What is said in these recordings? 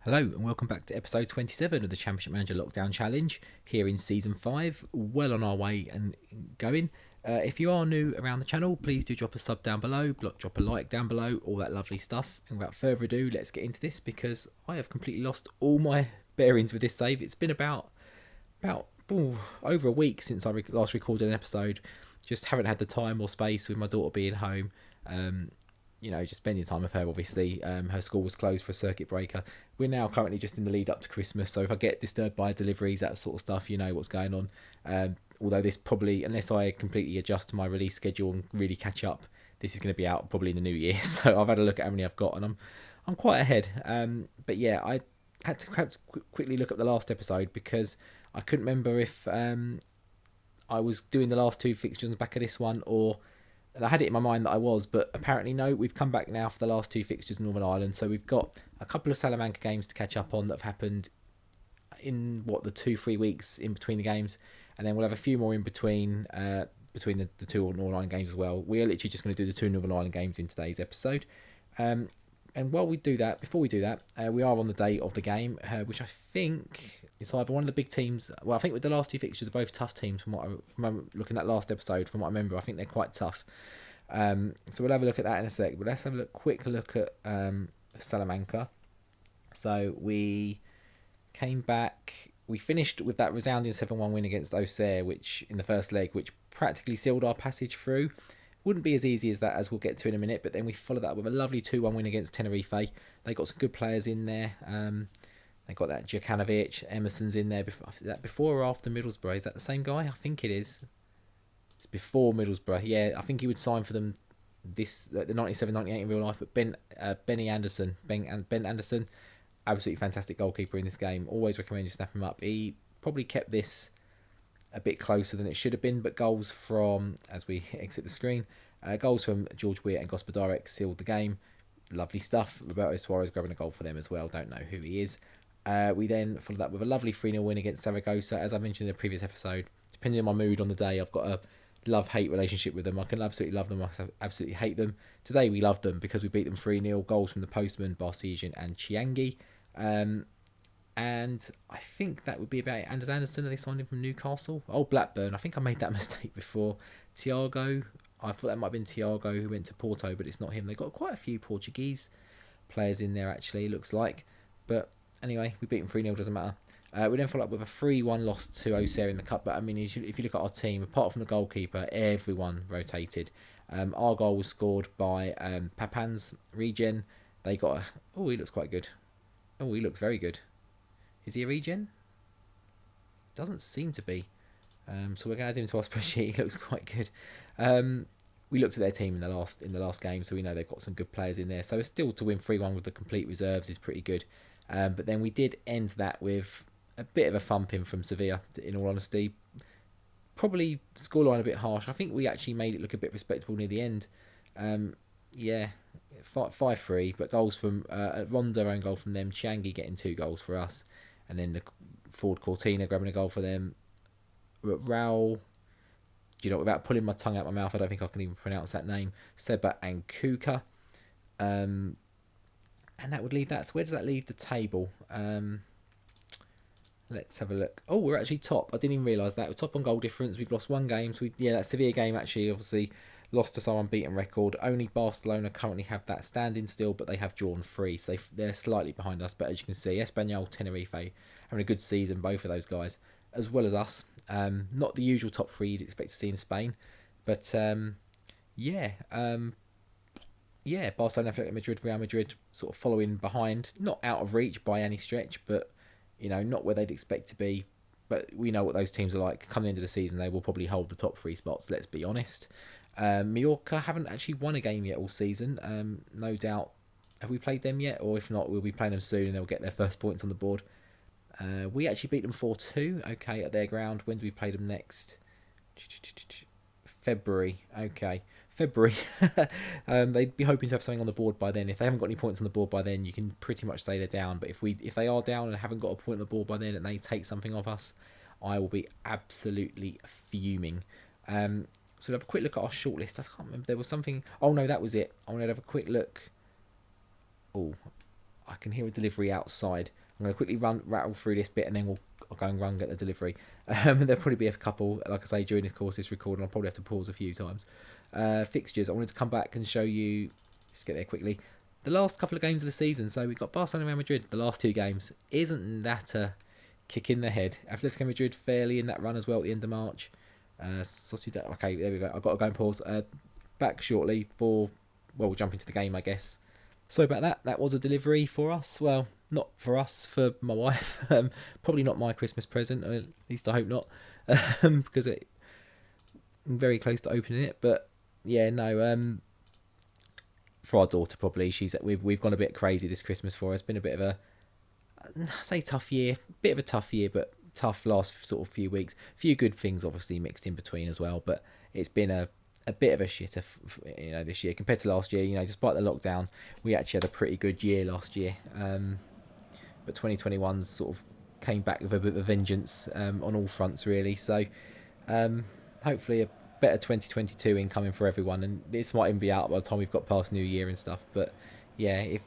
Hello and welcome back to episode 27 of the Championship Manager Lockdown Challenge here in season 5, well on our way and going. If you are new around the channel, please do drop a sub down below, drop a like down below, all that lovely stuff. And without further ado, let's get into this because I have completely lost all my bearings with this save. It's been about over a week since I last recorded an episode. Just haven't had the time or space with my daughter being home. Just spending time with her, obviously. Her school was closed for a circuit breaker. We're now currently just in the lead up to Christmas, so if I get disturbed by deliveries, that sort of stuff, you know what's going on. Although this probably, unless I completely adjust to my release schedule and really catch up, this is going to be out probably in the new year. So I've had a look at how many I've got, and I'm quite ahead. But yeah, I had to quickly look at the last episode because I couldn't remember if I was doing the last two fixtures on the back of this one, and I had it in my mind that I was, but apparently no, we've come back now for the last two fixtures in Northern Ireland. So we've got a couple of Salamanca games to catch up on that have happened in, the 2-3 weeks in between the games. And then we'll have a few more in between the two Northern Ireland games as well. We're literally just going to do the two Northern Ireland games in today's episode. And while we do that, before we do that, we are on the day of the game, which I think is either one of the big teams. Well, I think with the last two fixtures are both tough teams from looking at that last episode. From what I remember, I think they're quite tough. So we'll have a look at that in a sec. But let's have a quick look at Salamanca. So we came back. We finished with that resounding 7-1 win against Auxerre, which in the first leg, which practically sealed our passage through. Wouldn't be as easy as that, as we'll get to in a minute, but then we followed that with a lovely 2-1 win against Tenerife. They got some good players in there. They got that Djukanovic, Emerson's in there. Is that before or after Middlesbrough? Is that the same guy? I think it is. It's before Middlesbrough. Yeah, I think he would sign for them the 97-98 in real life. But Ben Anderson, absolutely fantastic goalkeeper in this game. Always recommend you snap him up. He probably kept this a bit closer than it should have been, but goals from, as we exit the screen, goals from George Weir and Gospodarek sealed the game. Lovely stuff. Roberto Suarez grabbing a goal for them as well. Don't know who he is. We then followed that with a lovely 3-0 win against Zaragoza. As I mentioned in the previous episode, depending on my mood on the day, I've got a love-hate relationship with them. I can absolutely love them. I absolutely hate them. Today we loved them because we beat them 3-0. Goals from the postman, Barsegian and Chiangi. And I think that would be about it. Anders Anderson, they signed him from Newcastle. Oh, Blackburn. I think I made that mistake before. Tiago. I thought that might have been Tiago who went to Porto, but it's not him. They've got quite a few Portuguese players in there, actually, it looks like. But anyway, we beat them 3-0, doesn't matter. We then follow up with a 3-1 loss to Auxerre in the Cup. But I mean, if you look at our team, apart from the goalkeeper, everyone rotated. Our goal was scored by Papan's regen. They got he looks quite good. Oh, he looks very good. Is he a regen? Doesn't seem to be. So we're going to add him to our spreadsheet. He looks quite good. We looked at their team in the last game, so we know they've got some good players in there. So still to win 3-1 with the complete reserves is pretty good. But then we did end that with a bit of a thumping from Sevilla, in all honesty. Probably scoreline a bit harsh. I think we actually made it look a bit respectable near the end. 5-3, but goals from Ronda, own goal from them. Chiangi getting 2 goals for us. And then the Ford Cortina grabbing a goal for them. Raul, without pulling my tongue out my mouth, I don't think I can even pronounce that name. Seba and Kuka. And that would leave that. So where does that leave the table? Let's have a look. Oh, we're actually top. I didn't even realise that. We're top on goal difference. We've lost 1 game. So that Sevilla game actually obviously lost us our unbeaten record. Only Barcelona currently have that standing still, but they have drawn 3. So they're slightly behind us. But as you can see, Espanyol, Tenerife having a good season, both of those guys, as well as us. Not the usual top 3 you'd expect to see in Spain. But Barcelona, Atletico Madrid, Real Madrid sort of following behind. Not out of reach by any stretch, but not where they'd expect to be. But we know what those teams are like. Coming into the season, they will probably hold the top 3 spots, let's be honest. Mallorca haven't actually won a game yet all season. No doubt. Have we played them yet? Or if not, we'll be playing them soon and they'll get their first points on the board. We actually beat them 4-2, okay, at their ground. When do we play them next? February, okay. February. They'd be hoping to have something on the board by then. If they haven't got any points on the board by then, you can pretty much say they're down. But if they are down and haven't got a point on the board by then and they take something off us, I will be absolutely fuming. So have a quick look at our shortlist. I can't remember. There was something. Oh no, that was it. I want to have a quick look. Oh, I can hear a delivery outside. I'm going to quickly rattle through this bit and then I'll go and run get the delivery. There'll probably be a couple, like I say, during the course of this recording. I'll probably have to pause a few times. Fixtures. I wanted to come back and show you, let's get there quickly, the last couple of games of the season. So we've got Barcelona and Real Madrid, the last 2 games. Isn't that a kick in the head? Atletico Madrid fairly in that run as well at the end of March. Okay, there we go. I've got to go and pause. Back shortly for, well, we'll jump into the game, I guess. So about that. That was a delivery for us. Well, not for us, for my wife. Probably not my Christmas present. At least I hope not, because I'm very close to opening it. But yeah, no. For our daughter, probably we've gone a bit crazy this Christmas for her. It's been a bit of a, I say tough year, bit of a tough year, but tough last sort of few weeks. A few good things obviously mixed in between as well, but it's been a bit of a shitter, this year compared to last year. Despite the lockdown, we actually had a pretty good year last year. But 2021's sort of came back with a bit of a vengeance on all fronts, really. So hopefully a better 2022 incoming for everyone, and this might even be out by the time we've got past New Year and stuff. But yeah, if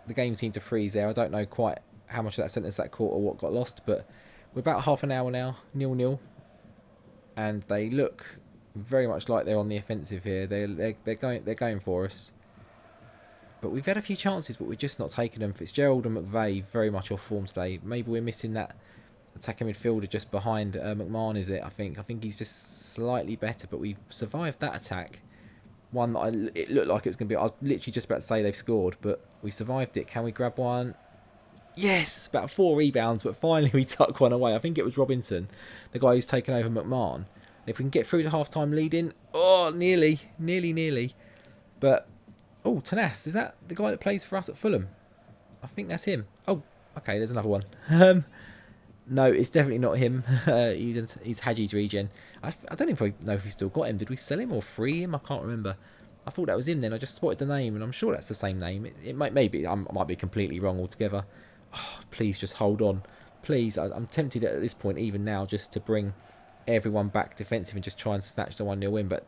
the game seemed to freeze there. I don't know quite how much of that sentence that caught or what got lost, but we're about half an hour now, 0-0, and they look very much like they're on the offensive here. They're going for us. But we've had a few chances, but we're just not taking them. Fitzgerald and McVeigh very much off form today. Maybe we're missing that attacking midfielder just behind McMahon, is it? I think he's just slightly better, but we've survived that attack. One that it looked like it was going to be. I was literally just about to say they've scored, but we survived it. Can we grab one? Yes, about 4 rebounds, but finally we tuck one away. I think it was Robinson, the guy who's taken over McMahon. And if we can get through to half-time leading, nearly. But Tenas, is that the guy that plays for us at Fulham? I think that's him. Oh, okay, there's another one. No, it's definitely not him. He's Hadji's regen. I don't even know if we still got him. Did we sell him or free him? I can't remember. I thought that was him then. I just spotted the name, and I'm sure that's the same name. It might I might be completely wrong altogether. Oh, please just hold on. Please, I'm tempted at this point, even now, just to bring everyone back defensive and just try and snatch the 1-0 win. But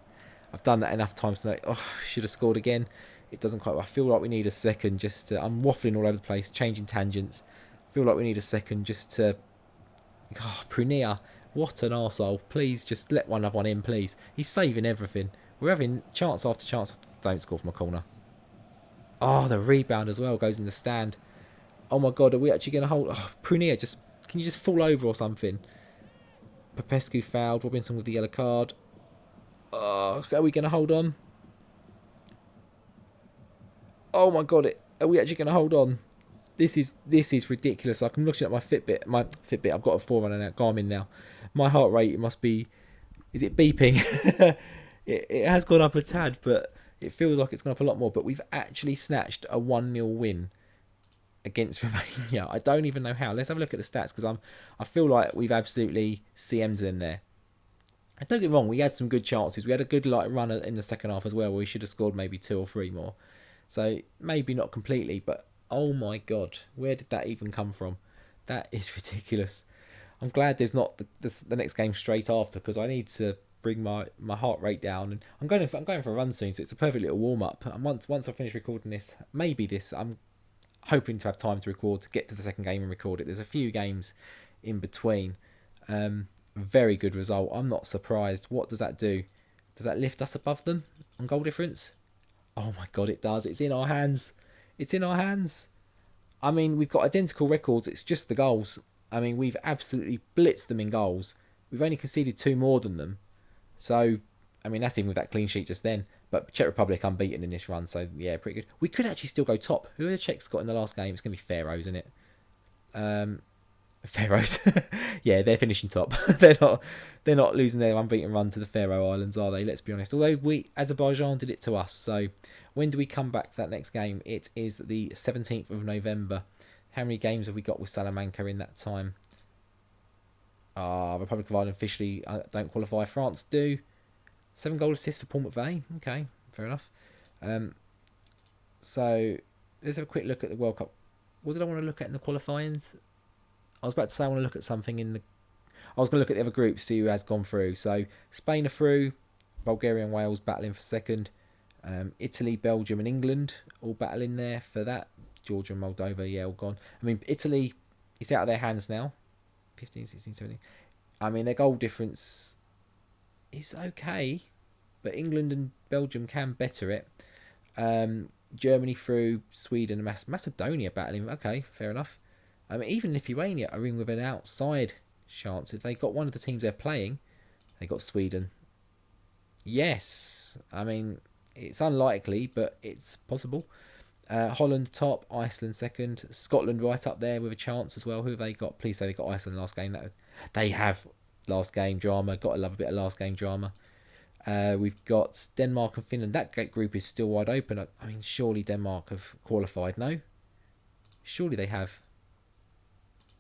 I've done that enough times tonight. Should have scored again. It doesn't quite. I feel like we need a second just to... I'm waffling all over the place, changing tangents. I feel like we need a second just to... Prunia, what an arsehole. Please just let one in, please. He's saving everything. We're having chance after chance. Don't score from a corner. The rebound as well goes in the stand. Oh my god, are we actually going to hold... Prunia, can you just fall over or something? Popescu fouled. Robinson with the yellow card. Are we going to hold on? Oh my god, are we actually going to hold on? This is ridiculous. I'm looking at my Fitbit. I've got a Forerunner now, Garmin now. My heart rate must be... Is it beeping? it has gone up a tad, but it feels like it's gone up a lot more. But we've actually snatched a 1-0 win against Romania. I don't even know how. Let's have a look at the stats, because I feel like we've absolutely CM'd them there. And don't get me wrong, we had some good chances. We had a good run in the second half as well, where we should have scored maybe 2 or 3 more. So maybe not completely, but oh my god, where did that even come from? That is ridiculous. I'm glad there's not the next game straight after, because I need to bring my heart rate down. And I'm going for a run soon, so it's a perfect little warm up. And once I finish recording this, I'm hoping to have time to record, to get to the second game and record it. There's a few games in between. Very good result. I'm not surprised. What does that do? Does that lift us above them on goal difference? Oh my god, it does. It's in our hands. It's in our hands. I mean, we've got identical records. It's just the goals. I mean, we've absolutely blitzed them in goals. We've only conceded 2 more than them. So, I mean, that's even with that clean sheet just then. But Czech Republic unbeaten in this run. So, yeah, pretty good. We could actually still go top. Who are the Czechs got in the last game? It's going to be Pharaohs, isn't it? Pharaohs. Yeah, they're finishing top. They're not losing their unbeaten run to the Faroe Islands, are they? Let's be honest. Although Azerbaijan did it to us. So when do we come back to that next game? It is the 17th of November. How many games have we got with Salamanca in that time? Republic of Ireland officially don't qualify. France do. 7 goal assists for Paul McVeigh. Okay, fair enough. So let's have a quick look at the World Cup. What did I want to look at in the qualifyings? I was about to say I want to look at something in the... I was going to look at the other groups, see who has gone through. So Spain are through. Bulgaria and Wales battling for second. Italy, Belgium and England all battling there for that. Georgia and Moldova, yeah, all gone. I mean, Italy is out of their hands now. 15, 16, 17. I mean, their goal difference is okay, but England and Belgium can better it. Germany through, Sweden and Macedonia battling. Okay, fair enough. I mean, even Lithuania are in with an outside chance. If they got one of the teams they're playing, they got Sweden. Yes, I mean, it's unlikely, but it's possible. Holland top, Iceland second, Scotland right up there with a chance as well. Who have they got? Please say they got Iceland last game. They have last game drama. Got to love a bit of last game drama. We've got Denmark and Finland. That group is still wide open. I mean, surely Denmark have qualified, no? Surely they have.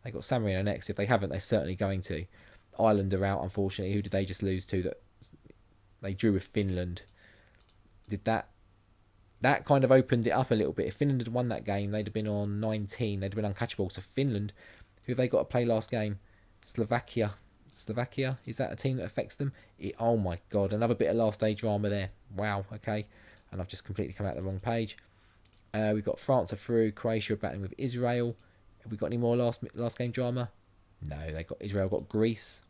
They got San Marino next. If they haven't, they're certainly going to. Ireland are out, unfortunately. Who did they just lose to? That they drew with Finland. Did that kind of opened it up a little bit. If Finland had won that game, they'd have been on 19. They'd have been uncatchable. So Finland, who have they got to play last game? Slovakia. Is that a team that affects them? Oh my god, another bit of last day drama there. Wow, okay. And I've just completely come out the wrong page. We've got France are through. Croatia are battling with Israel. Have we got any more last game drama? No, they got Israel got Greece.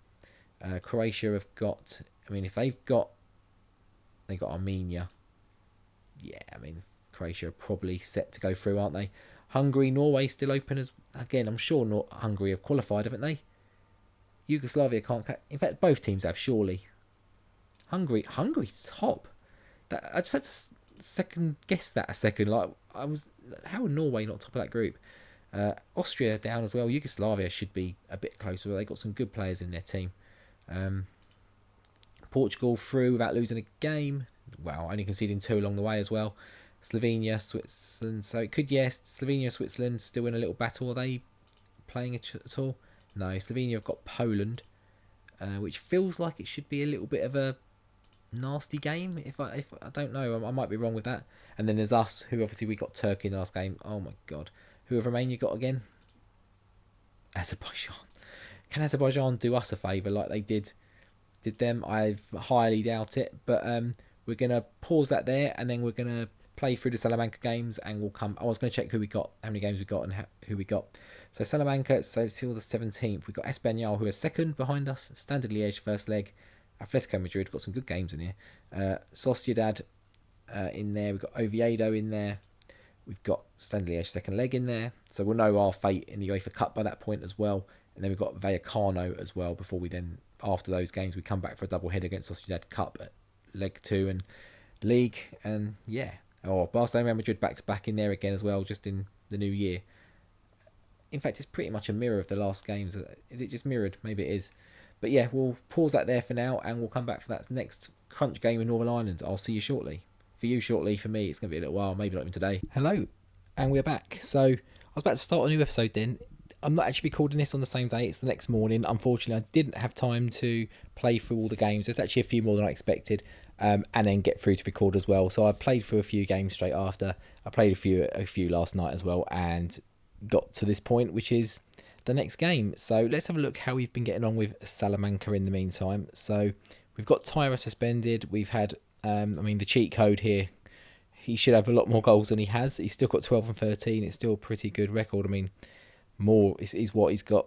Croatia have got. I mean, if they got Armenia. Yeah, I mean, Croatia are probably set to go through, aren't they? Hungary, Norway still open as again. I'm sure Hungary have qualified, haven't they? Yugoslavia can't. In fact, both teams have surely. Hungary's top. I just had to second guess that a second. Like how are Norway not top of that group? Austria down as well. Yugoslavia should be a bit closer. They got some good players in their team. Portugal through without losing a game. Wow, only conceding 2 along the way as well. Slovenia, Switzerland. So it could, yes, Slovenia, Switzerland still in a little battle. Are they playing at all? No, Slovenia have got Poland, which feels like it should be a little bit of a nasty game. If I don't know, I might be wrong with that. And then there's us, who obviously we got Turkey in the last game. Oh my god, who have Romania got again? Azerbaijan. Can Azerbaijan do us a favour like they did them? I highly doubt it. But we're gonna pause that there, and then we're gonna play through the Salamanca games, and we'll come. I was going to check who we got, how many games we got, and who we got. So Salamanca, so till the 17th, we've got Espanyol, who are second behind us. Standard Liège first leg. Atletico Madrid, got some good games in here. Sociedad in there. We've got Oviedo in there. We've got Standard Liège second leg in there. So we'll know our fate in the UEFA Cup by that point as well. And then we've got Vallecano as well, before we then, after those games, we come back for a double header against Sociedad Cup at leg 2 and League. And yeah. Barcelona, Real Madrid back to back in there again as well, just in the new year. In fact, it's pretty much a mirror of the last games. Is it just mirrored? Maybe it is. But yeah, we'll pause that there for now, and we'll come back for that next crunch game in Northern Ireland. I'll see you shortly. For you shortly, for me, it's going to be a little while, maybe not even today. Hello, and we're back. So I was about to start a new episode then. I'm not actually recording this on the same day, it's the next morning. Unfortunately, I didn't have time to play through all the games. There's actually a few more than I expected. And then get through to record as well. So I played through a few games straight after. I played a few last night as well, and got to this point, which is the next game. So let's have a look how we've been getting on with Salamanca in the meantime. So we've got Tyra suspended. We've had, the cheat code here. He should have a lot more goals than he has. He's still got 12 and 13. It's still a pretty good record. I mean, more is what he's got,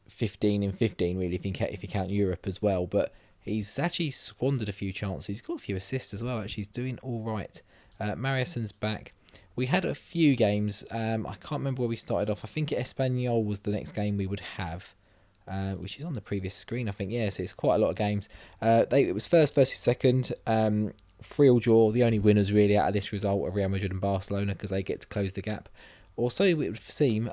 15 and 15 really, if you count Europe as well. But he's actually squandered a few chances. He's got a few assists as well. Actually, he's doing all right. Mariuson's back. We had a few games. I can't remember where we started off. I think Espanyol was the next game we would have, which is on the previous screen, I think. Yes, it's quite a lot of games. It was first versus second. 3-3 draw. The only winners really out of this result are Real Madrid and Barcelona, because they get to close the gap. Also, it would seem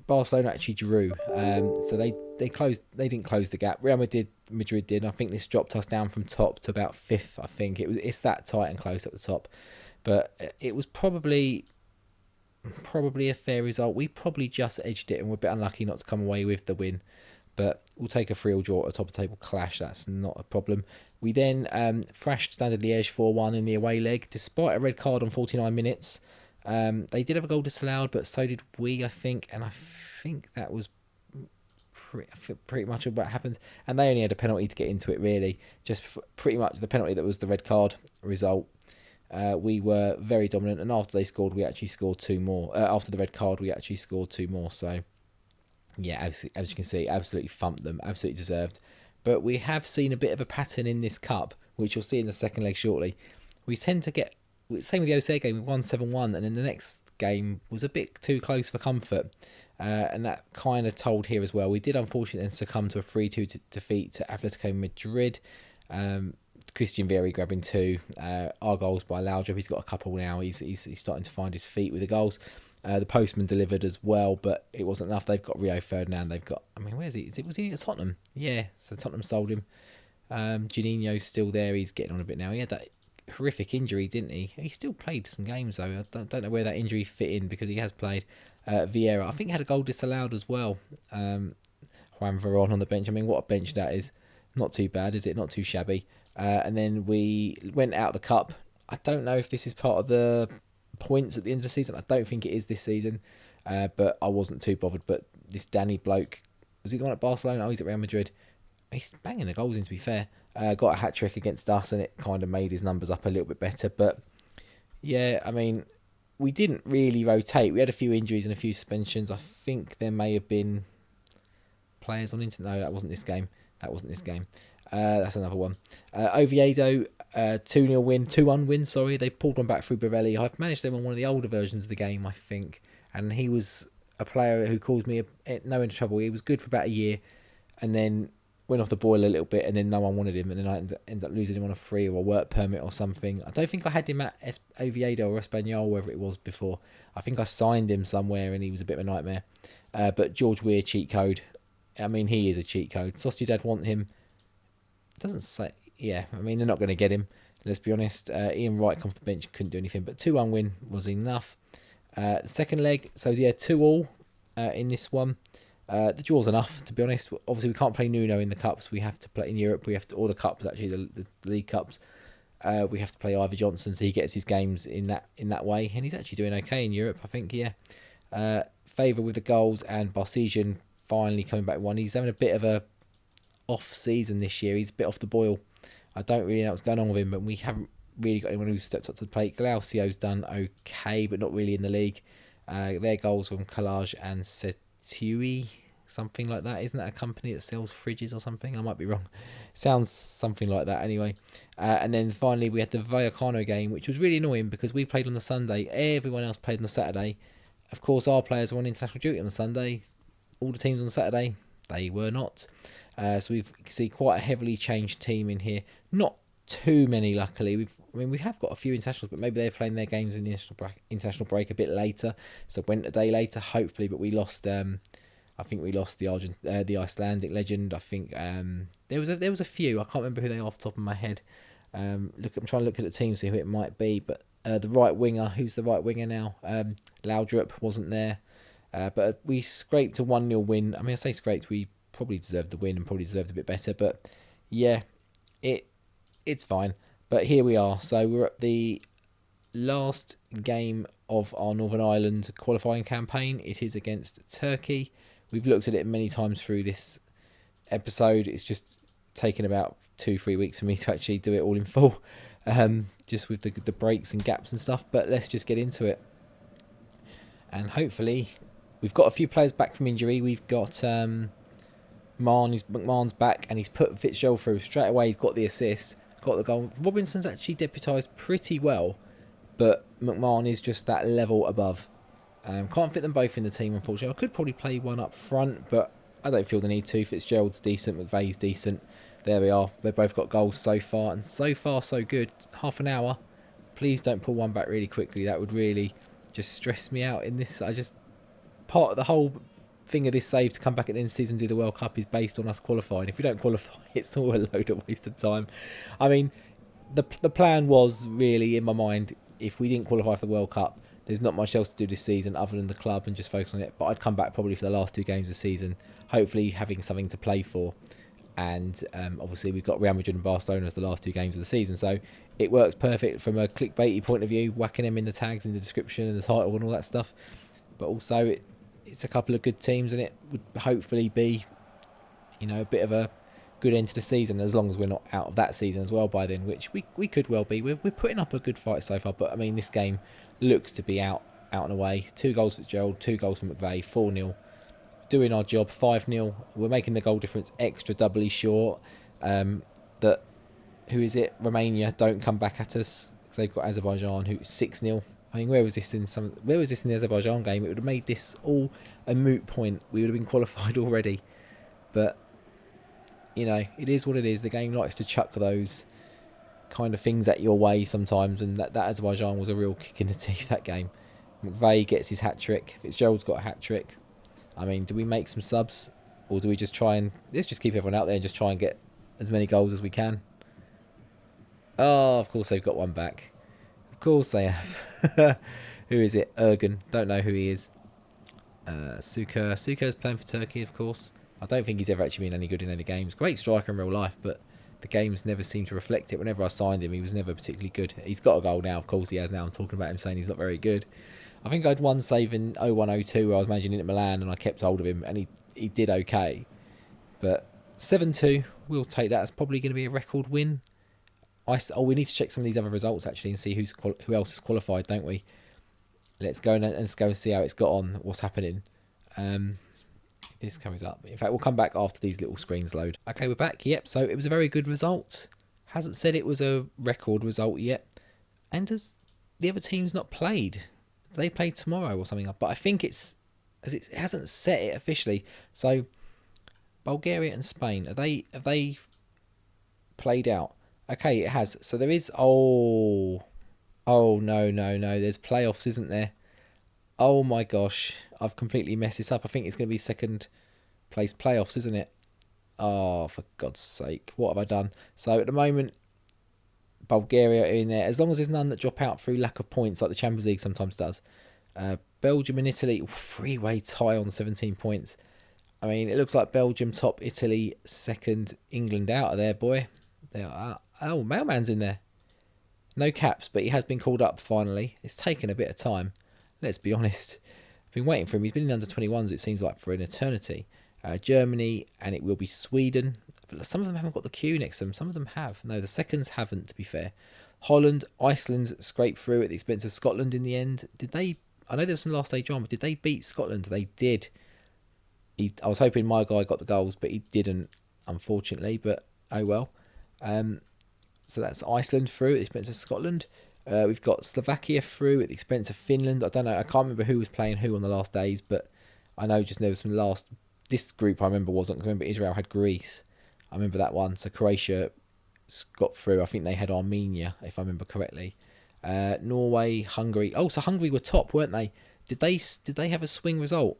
Barcelona actually drew, so they didn't close the gap. Real Madrid did. I think this dropped us down from top to about 5th. I think it's that tight and close at the top, but it was probably a fair result. We probably just edged it, and we're a bit unlucky not to come away with the win. But we'll take a 3-3 draw at a top of table clash. That's not a problem. We then thrashed Standard Liège 4-1 in the away leg, despite a red card on 49 minutes. They did have a goal disallowed, but so did we, I think. And I think that was pretty much what happened. And they only had a penalty to get into it, really. Just pretty much the penalty that was the red card result. We were very dominant, and after they scored, we actually scored 2 more. After the red card, we actually scored 2 more. So, yeah, as you can see, absolutely thumped them, absolutely deserved. But we have seen a bit of a pattern in this cup, which you'll see in the second leg shortly. We tend to get, same with the OCA game, we won 7-1, and then the next game was a bit too close for comfort. And that kind of told here as well. We did unfortunately succumb to a 3-2 defeat to Atletico Madrid. Christian Vieri grabbing 2. Our goals by Laudrup. He's got a couple now. He's starting to find his feet with the goals. The postman delivered as well, but it wasn't enough. They've got Rio Ferdinand. They've got, I mean, where's he? Was he at Tottenham? Yeah, so Tottenham sold him. Juninho's still there. He's getting on a bit now. He had that horrific injury, didn't he? He still played some games though. I don't know where that injury fit in, because he has played. Vieira, I think, had a goal disallowed as well. Juan Veron on the bench. I mean, what a bench that is. Not too bad, is it? Not too shabby. And then we went out of the cup. I don't know if this is part of the points at the end of the season. I don't think it is this season, but I wasn't too bothered. But this Danny bloke, was he the one at Barcelona? Oh, he's at Real Madrid. He's banging the goals in, to be fair. Got a hat-trick against us, and it kind of made his numbers up a little bit better. But yeah, I mean, we didn't really rotate. We had a few injuries and a few suspensions. I think there may have been players on internet. No, that wasn't this game. That's another one. Oviedo, 2-0 win, 2-1 win, sorry. They pulled one back through Borelli. I've managed them on one of the older versions of the game, I think. And he was a player who caused me no end of trouble. He was good for about a year, and then went off the boil a little bit, and then no one wanted him, and then I ended up losing him on a free or a work permit or something. I don't think I had him at Oviedo or Espanyol, wherever it was before. I think I signed him somewhere, and he was a bit of a nightmare. But George Weir, cheat code. I mean, he is a cheat code. Sociedad want him. It doesn't say... Yeah, I mean, they're not going to get him, let's be honest. Ian Wright come off the bench, couldn't do anything, but 2-1 win was enough. The second leg, so yeah, 2-2 in this one. The draw's enough, to be honest. Obviously, we can't play Nuno in the cups. We have to play in Europe. We have to, all the cups actually, the league cups. We have to play Ivor Johnson, so he gets his games in that way, and he's actually doing okay in Europe, I think. Yeah, Favour with the goals, and Barcesian finally coming back one. He's having a bit of a off season this year. He's a bit off the boil. I don't really know what's going on with him, but we haven't really got anyone who's stepped up to the plate. Glaucio's done okay, but not really in the league. Their goals from Collage and Setui, something like that. Isn't that a company that sells fridges or something? I might be wrong. Sounds something like that anyway. And then finally we had the Volcano game, which was really annoying because we played on the Sunday. Everyone else played on the Saturday. Of course, our players were on international duty on the Sunday. All the teams on the Saturday, they were not. So we see quite a heavily changed team in here. Not too many, luckily. We have got a few internationals, but maybe they're playing their games in the international break a bit later, so went a day later, hopefully. But we lost. I think we lost the Icelandic legend. I think there was a few. I can't remember who they are off the top of my head. I'm trying to look at the team, see who it might be. But the right winger, who's the right winger now? Laudrup wasn't there. But we scraped a 1-0 win. I mean, I say scraped. We probably deserved the win and probably deserved a bit better. But yeah, it's fine. But here we are. So we're at the last game of our Northern Ireland qualifying campaign. It is against Turkey. We've looked at it many times through this episode. It's just taken about 2-3 weeks for me to actually do it all in full, just with the breaks and gaps and stuff. But let's just get into it. And hopefully, we've got a few players back from injury. We've got McMahon's back, and he's put Fitzgerald through straight away. He's got the assist, got the goal. Robinson's actually deputised pretty well, but McMahon is just that level above. Can't fit them both in the team, unfortunately. I could probably play one up front, but I don't feel the need to. Fitzgerald's decent, McVeigh's decent. There we are. They've both got goals so far, and so far so good. Half an hour. Please don't pull one back really quickly. That would really just stress me out in this. Part of the whole thing of this save to come back at the end of the season and do the World Cup is based on us qualifying. If we don't qualify, it's all a load of wasted time. I mean, the plan was really, in my mind, if we didn't qualify for the World Cup, there's not much else to do this season other than the club and just focus on it. But I'd come back probably for the last 2 games of the season, hopefully having something to play for. And obviously we've got Real Madrid and Barcelona as the last 2 games of the season, so it works perfect from a clickbaity point of view, whacking them in the tags in the description and the title and all that stuff. But also it's a couple of good teams, and it would hopefully be, a bit of a good end to the season, as long as we're not out of that season as well by then, which we could well be. We're putting up a good fight so far, but I mean, this game looks to be out and away. 2 goals for Fitzgerald, 2 goals for McVeigh, 4-0. Doing our job, 5-0. We're making the goal difference extra doubly short. That, who is it? Romania don't come back at us because they've got Azerbaijan, who's 6-0. I mean, where was this in the Azerbaijan game? It would have made this all a moot point. We would have been qualified already. But, you know, it is what it is. The game likes to chuck those kind of things at your way sometimes, and that Azerbaijan was a real kick in the teeth, that game. McVeigh gets his hat-trick. Fitzgerald's got a hat-trick. I mean, do we make some subs, or do we just try and... Let's just keep everyone out there and just try and get as many goals as we can. Oh, of course they've got one back. Of course they have. Who is it? Ergun. Don't know who he is. Suker. Suker's playing for Turkey, of course. I don't think he's ever actually been any good in any games. Great striker in real life, but the games never seem to reflect it. Whenever I signed him, he was never particularly good. He's got a goal now, of course he has now. I'm talking about him saying he's not very good. I think I had one save in 01-02 where I was managing it at Milan and I kept hold of him and he did okay. But 7-2, we'll take that. It's probably going to be a record win. We need to check some of these other results actually and see who else is qualified, don't we? Let's go and see how it's got on, what's happening. This comes up. In fact, we'll come back after these little screens load. Okay, we're back. Yep, so it was a very good result. Hasn't said it was a record result yet. And does the other team's not played? They play tomorrow or something. But I think it hasn't set it officially. So Bulgaria and Spain, have they played out? Okay, it has. So there is... Oh, no. There's playoffs, isn't there? Oh, my gosh. I've completely messed this up. I think it's going to be second place playoffs, isn't it? Oh, for God's sake. What have I done? So, at the moment, Bulgaria are in there. As long as there's none that drop out through lack of points, like the Champions League sometimes does. Belgium and Italy, three-way tie on 17 points. I mean, it looks like Belgium top, Italy second, England out of there, boy. They are... Oh, Mailman's in there. No caps, but he has been called up finally. It's taken a bit of time. Let's be honest. I've been waiting for him. He's been in under 21s, it seems like, for an eternity. Germany, and it will be Sweden. Some of them haven't got the Q next to them. Some of them have. No, the seconds haven't, to be fair. Holland, Iceland scraped through at the expense of Scotland in the end. Did they... I know there was some last stage on, but did they beat Scotland? They did. I was hoping my guy got the goals, but he didn't, unfortunately. But, oh well. So that's Iceland through at the expense of Scotland. We've got Slovakia through at the expense of Finland. I don't know. I can't remember who was playing who on the last days, but I know just there was some last... This group I remember wasn't, because I remember Israel had Greece. I remember that one. So Croatia got through. I think they had Armenia, if I remember correctly. Norway, Hungary. Oh, so Hungary were top, weren't they? Did they have a swing result?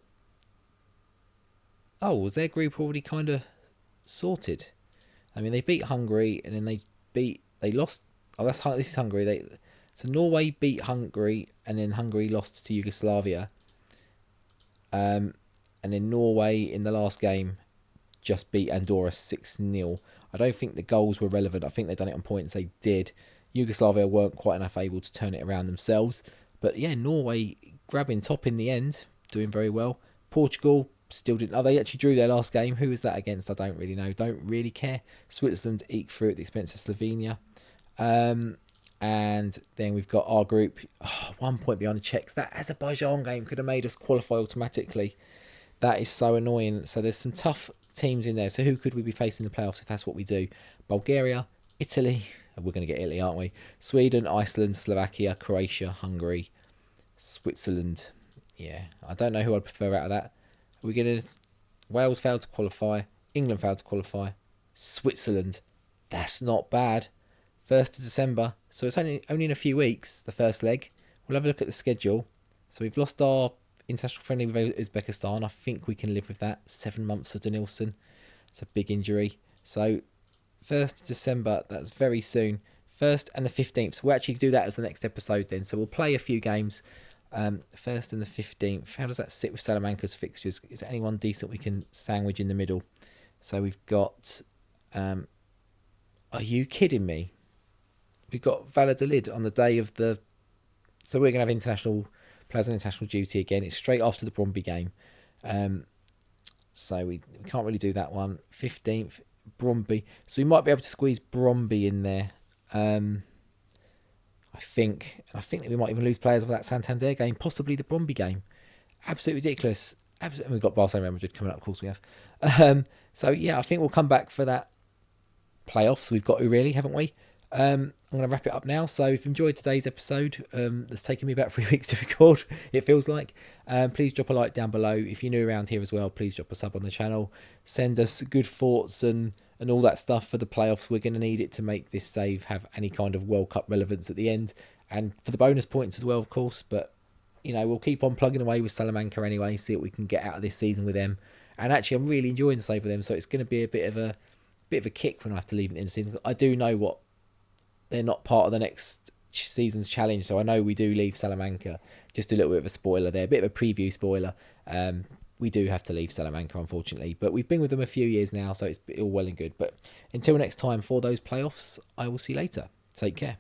Oh, was their group already kind of sorted? I mean, they beat Hungary, and then they lost. Oh, this is Hungary. So Norway beat Hungary, and then Hungary lost to Yugoslavia. And then Norway in the last game just beat Andorra 6-0. I don't think the goals were relevant. I think they've done it on points. They did. Yugoslavia weren't quite enough able to turn it around themselves. But yeah, Norway grabbing top in the end, doing very well. Portugal still didn't... Oh, they actually drew their last game. Who was that against? I don't really know. Don't really care. Switzerland eked through at the expense of Slovenia. And then we've got our group, 1 point behind the Czechs. That Azerbaijan game could have made us qualify automatically. That is so annoying. So there's some tough teams in there. So who could we be facing in the playoffs if that's what we do? Bulgaria, Italy. We're going to get Italy, aren't we? Sweden, Iceland, Slovakia, Croatia, Hungary, Switzerland. Yeah, I don't know who I'd prefer out of that. Are we going to... Wales failed to qualify. England failed to qualify. Switzerland. That's not bad. 1st of December. So it's only in a few weeks, the first leg. We'll have a look at the schedule. So we've lost our international friendly with Uzbekistan. I think we can live with that. 7 months of Denilson. It's a big injury. So 1st of December, that's very soon. 1st and the 15th. So we'll actually do that as the next episode then. So we'll play a few games. 1st and the 15th. How does that sit with Salamanca's fixtures? Is there anyone decent we can sandwich in the middle? So we've got... are you kidding me? We've got Valladolid on the day of the... So we're going to have international players on international duty again. It's straight after the Bromby game. So we can't really do that one. 15th, Bromby. So we might be able to squeeze Bromby in there. I think that we might even lose players for that Santander game, possibly the Bromby game. Absolutely ridiculous. Absolutely, we've got Barcelona Madrid coming up, of course we have. So yeah, I think we'll come back for that playoffs. We've got to really, haven't we? I'm going to wrap it up now. So if you enjoyed today's episode, that's taken me about 3 weeks to record, it feels like. Please drop a like down below. If you're new around here as well, please drop a sub on the channel. Send us good thoughts and all that stuff for the playoffs. We're going to need it to make this save have any kind of World Cup relevance at the end. And for the bonus points as well, of course. But, you know, we'll keep on plugging away with Salamanca anyway, see what we can get out of this season with them. And actually, I'm really enjoying the save with them, so it's going to be a bit of a kick when I have to leave it in the season. I do know what they're not part of the next season's challenge, so I know we do leave Salamanca. Just a little bit of a spoiler there, a bit of a preview spoiler. We do have to leave Salamanca, unfortunately, but we've been with them a few years now, so it's all well and good. But until next time for those playoffs, I will see you later. Take care.